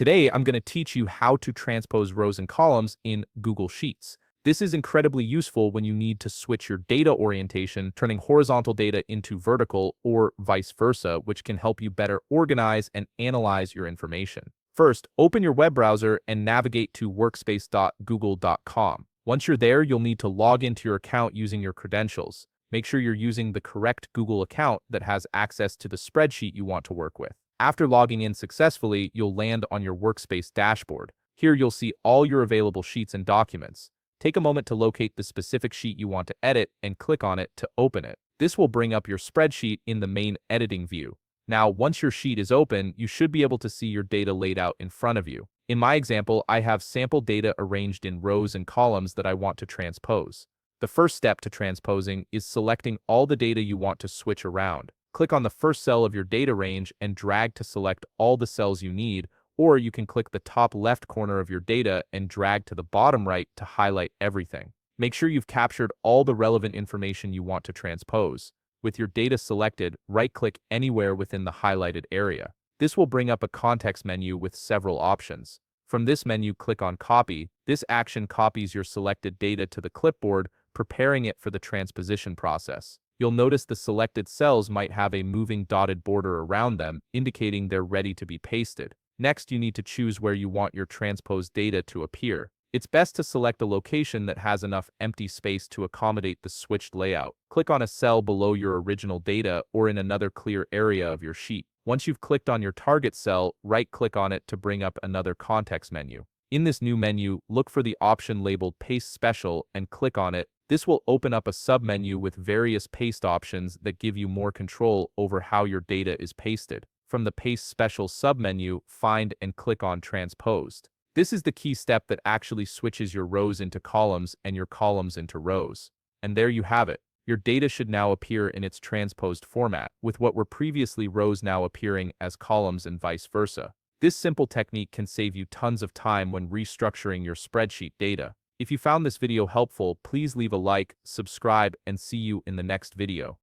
Today, I'm going to teach you how to transpose rows and columns in Google Sheets. This is incredibly useful when you need to switch your data orientation, turning horizontal data into vertical or vice versa, which can help you better organize and analyze your information. First, open your web browser and navigate to workspace.google.com. Once you're there, you'll need to log into your account using your credentials. Make sure you're using the correct Google account that has access to the spreadsheet you want to work with. After logging in successfully, you'll land on your Workspace dashboard. Here you'll see all your available sheets and documents. Take a moment to locate the specific sheet you want to edit and click on it to open it. This will bring up your spreadsheet in the main editing view. Now, once your sheet is open, you should be able to see your data laid out in front of you. In my example, I have sample data arranged in rows and columns that I want to transpose. The first step to transposing is selecting all the data you want to switch around. Click on the first cell of your data range and drag to select all the cells you need, or you can click the top left corner of your data and drag to the bottom right to highlight everything. Make sure you've captured all the relevant information you want to transpose. With your data selected, right-click anywhere within the highlighted area. This will bring up a context menu with several options. From this menu, click on Copy. This action copies your selected data to the clipboard, preparing it for the transposition process. You'll notice the selected cells might have a moving dotted border around them, indicating they're ready to be pasted. Next, you need to choose where you want your transposed data to appear. It's best to select a location that has enough empty space to accommodate the switched layout. Click on a cell below your original data or in another clear area of your sheet. Once you've clicked on your target cell, right-click on it to bring up another context menu. In this new menu, look for the option labeled Paste Special and click on it. This will open up a submenu with various paste options that give you more control over how your data is pasted. From the Paste Special submenu, find and click on Transposed. This is the key step that actually switches your rows into columns and your columns into rows. And there you have it. Your data should now appear in its transposed format, with what were previously rows now appearing as columns and vice versa. This simple technique can save you tons of time when restructuring your spreadsheet data. If you found this video helpful, please leave a like, subscribe, and see you in the next video.